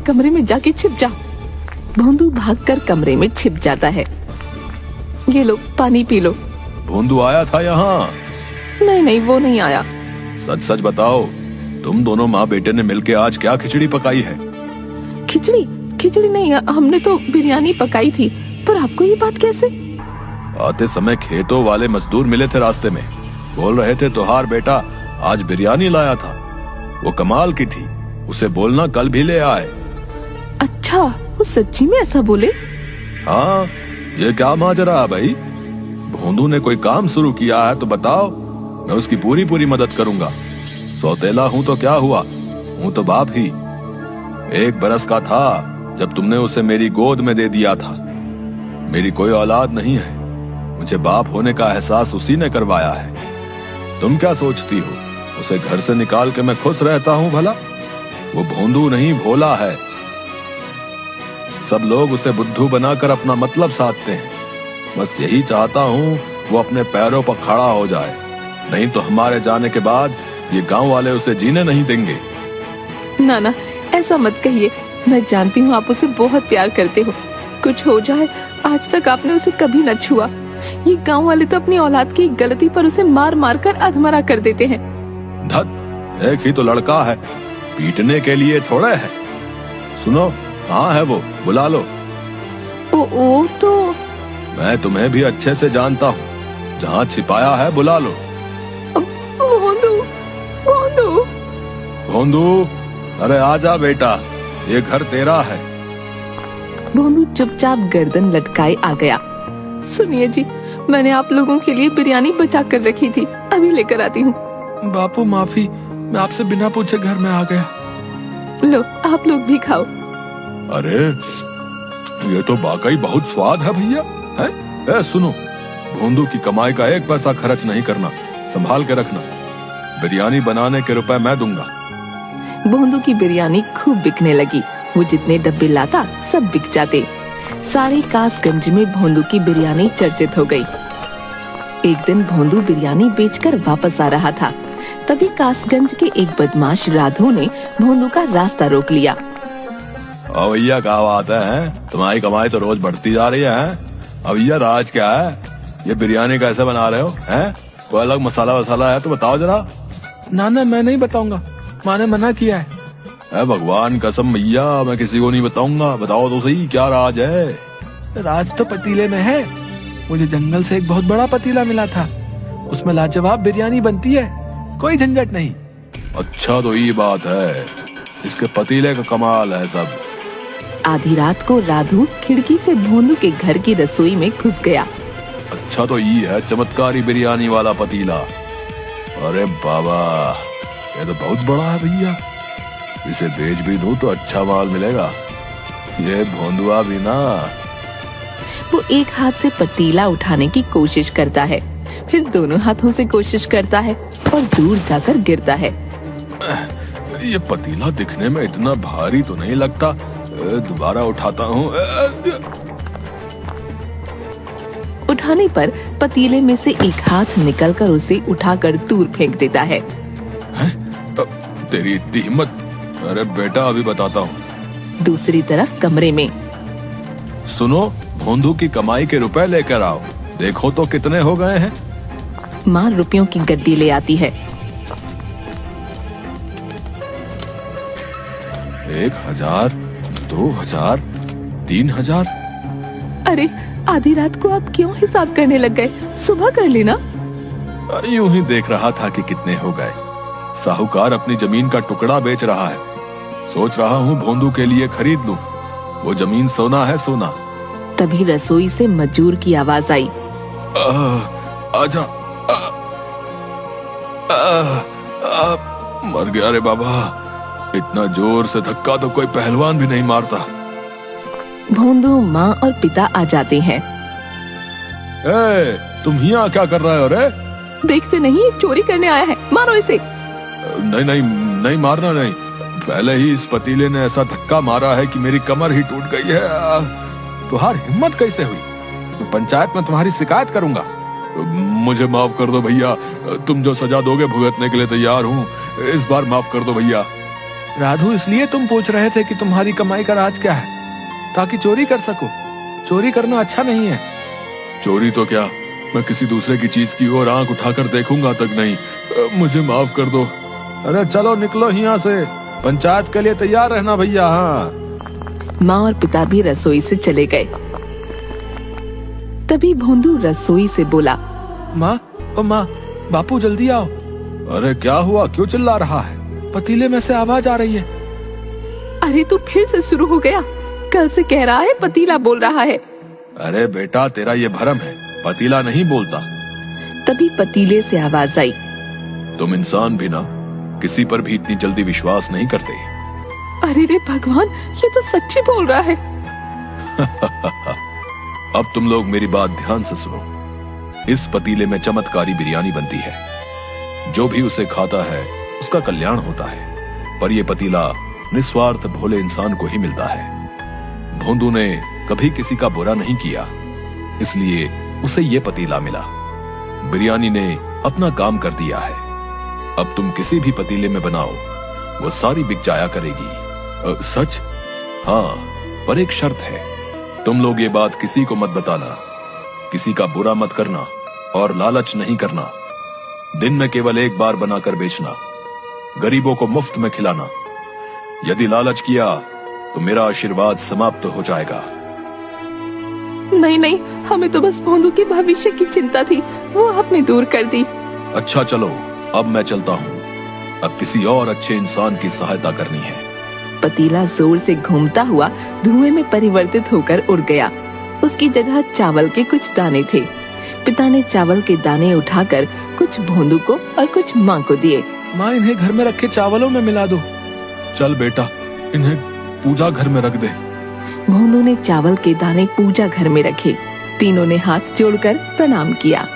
कमरे में जाके छिप जा। भोंदू भागकर कमरे में छिप जाता है। ये लो पानी पी लो। भोंदू आया था यहाँ? नहीं नहीं, वो नहीं आया। सच सच बताओ, तुम दोनों माँ बेटे ने मिलके आज क्या खिचड़ी पकाई है? खिचड़ी नहीं, हमने तो बिरयानी पकाई थी। पर आपको ये बात कैसे? आते समय खेतों वाले मजदूर मिले थे रास्ते में, बोल रहे थे तुहार बेटा आज बिरयानी लाया था, वो कमाल की थी, उसे बोलना कल भी ले आए। अच्छा, वो सच्ची में ऐसा बोले? हाँ, ये क्या माजरा है भाई? भोंदू ने कोई काम शुरू किया है तो बताओ, मैं उसकी पूरी मदद करूंगा। सौतेला हूँ तो क्या हुआ, हूँ तो बाप ही। 1 बरस का था जब तुमने उसे मेरी गोद में दे दिया था। मेरी कोई औलाद नहीं है, मुझे बाप होने का एहसास उसी ने करवाया है। तुम क्या सोचती हो, उसे घर से निकाल के मैं खुश रहता हूँ भला? वो भोंदू नहीं, भोला है। सब लोग उसे बुद्धू बनाकर अपना मतलब साधते हैं। बस यही चाहता हूँ वो अपने पैरों पर खड़ा हो जाए, नहीं तो हमारे जाने के बाद ये गांव वाले उसे जीने नहीं देंगे। ना, ऐसा मत कहिए। मैं जानती हूँ आप उसे बहुत प्यार करते हो। कुछ हो जाए, आज तक आपने उसे कभी न छुआ। ये गांव वाले तो अपनी औलाद की गलती पर उसे मार मार कर अधमरा कर देते हैं। धत, एक ही तो लड़का है, पीटने के लिए थोड़े है। सुनो, कहाँ है वो? बुला लो। ओ तो मैं तुम्हें भी अच्छे से जानता हूँ, जहाँ छिपाया है बुला लो। भोंदू, अरे आजा बेटा, ये घर तेरा है। भोंदू चुपचाप गर्दन लटकाए आ गया। सुनिए जी, मैंने आप लोगों के लिए बिरयानी बचा कर रखी थी, अभी लेकर आती हूँ। बापू माफी, मैं आपसे बिना पूछे घर में आ गया। लो, आप लोग भी खाओ। अरे ये तो वाकई बहुत स्वाद है भैया। है? सुनो, भोंदू की कमाई का 1 पैसा खर्च नहीं करना, संभाल के रखना। बिरयानी बनाने के रुपए मैं दूंगा। भोंदू की बिरयानी खूब बिकने लगी। वो जितने डब्बे लाता सब बिक जाते। सारे कासगंज में भोंदू की बिरयानी चर्चित हो गई। एक दिन भोंदू बिरयानी बेचकर वापस आ रहा था, तभी कासगंज के एक बदमाश राधो ने भोंदू का रास्ता रोक लिया। भैया क्या बात है, तुम्हारी कमाई तो रोज बढ़ती जा रही है। भैया राज क्या है, ये बिरयानी कैसे बना रहे हो? हैं? कोई अलग मसाला वसाला है तो बताओ जरा। ना मैं नहीं बताऊंगा, माँ ने मना किया है। भगवान कसम भैया, मैं किसी को नहीं बताऊंगा। बताओ तो सही, क्या राज है? राज तो पतीले में है। मुझे जंगल से एक बहुत बड़ा पतीला मिला था, उसमें लाजवाब बिरयानी बनती है, कोई झंझट नहीं। अच्छा तो ये बात है, इसके पतीले का कमाल है सब। आधी रात को राधू खिड़की से भोंदू के घर की रसोई में घुस गया। अच्छा तो ये है चमत्कारी बिरयानी वाला पतीला। अरे बाबा, ये तो बहुत बड़ा है भैया, इसे बेच भी दूं तो अच्छा माल मिलेगा। ये भोंदुआ भी ना। वो एक हाथ से पतीला उठाने की कोशिश करता है, फिर दोनों हाथों से कोशिश करता है और दूर जाकर गिरता है। ये पतीला दिखने में इतना भारी तो नहीं लगता, दोबारा उठाता हूँ। उठाने पर पतीले में से एक हाथ निकलकर उसे उठाकर दूर फेंक देता है। तेरी इतनी हिम्मत? अरे बेटा, अभी बताता हूँ। दूसरी तरफ कमरे में, सुनो, भोंदू की कमाई के रुपए लेकर आओ, देखो तो कितने हो गए हैं। माँ रुपयों की गड्डी ले आती है। 1000, 2000, 3000। अरे आधी रात को आप क्यों हिसाब करने लग गए? सुबह कर लेना। यूं ही देख रहा था कि कितने हो गए। साहूकार अपनी जमीन का टुकड़ा बेच रहा है, सोच रहा हूँ भोंदू के लिए खरीद लूं। वो जमीन सोना है, सोना। तभी रसोई से मजूर की आवाज आई। आजा। मर गया रे बाबा, इतना जोर से धक्का तो कोई पहलवान भी नहीं मारता। भोंदू, माँ और पिता आ जाते हैं। तुम यहाँ क्या कर रहे हो रे? देखते नहीं, चोरी करने आया है, मारो इसे। नहीं मारना नहीं। पहले ही इस पतीले ने ऐसा धक्का मारा है कि मेरी कमर ही टूट गई है। तुम्हारी हिम्मत कैसे हुई? तो पंचायत में तुम्हारी शिकायत करूंगा। मुझे माफ कर दो भैया, तुम जो सजा दोगे भुगतने के लिए तैयार हूँ। इस बार माफ कर दो भैया। राधु, इसलिए तुम पूछ रहे थे कि तुम्हारी कमाई का राज क्या है? ताकि चोरी कर सको। चोरी करना अच्छा नहीं है। चोरी तो क्या, मैं किसी दूसरे की चीज की ओर आंख उठाकर देखूंगा तक नहीं। मुझे माफ कर दो। अरे चलो निकलो यहाँ से, पंचायत के लिए तैयार रहना भैया। हाँ। माँ और पिता भी रसोई से चले गए। तभी भोंदू रसोई से बोला, माँ, ओ माँ, बापू जल्दी आओ। अरे क्या हुआ, क्यों चिल्ला रहा है? पतीले में से आवाज आ रही है। अरे तू फिर से शुरू हो गया। कल से कह रहा है पतीला बोल रहा है। अरे बेटा, तेरा ये भरम है, पतीला नहीं बोलता। तभी पतीले से आवाज आई, तुम इंसान भी ना किसी पर भी इतनी जल्दी विश्वास नहीं करते। अरे रे भगवान, ये तो सच्ची बोल रहा है। अब तुम लोग मेरी बात ध्यान से सुनो। इस पतीले में चमत्कारी बिरयानी बनती है। जो भी उसे खाता है उसका कल्याण होता है। पर यह पतीला निस्वार्थ भोले इंसान को ही मिलता है। भोंदू ने कभी किसी का बुरा नहीं किया, इसलिए उसे ये पतीला मिला। बिरयानी ने अपना काम कर दिया है। अब तुम किसी भी पतीले में बनाओ, वो सारी बिक जाया करेगी। सच? हाँ, पर एक शर्त है। तुम लोग ये बात किसी को मत बताना, किसी का बुरा मत करना और लालच नहीं करना। दिन में केवल एक बार बनाकर बेचना, गरीबों को मुफ्त में खिलाना। यदि लालच किया तो मेरा आशीर्वाद समाप्त हो जाएगा। नहीं नहीं, हमें तो बस भोंदू के भविष्य की चिंता थी, वो आपने दूर कर दी। अच्छा चलो, अब मैं चलता हूँ। अब किसी और अच्छे इंसान की सहायता करनी है। पतीला जोर से घूमता हुआ धुएं में परिवर्तित होकर उड़ गया। उसकी जगह चावल के कुछ दाने थे। पिता ने चावल के दाने उठाकर कुछ भोंदू को और कुछ माँ को दिए। माँ, इन्हें घर में रखे चावलों में मिला दो। चल बेटा, इन्हें पूजा घर में रख दे। भोंदू ने चावल के दाने पूजा घर में रखे। तीनों ने हाथ जोड़कर प्रणाम किया।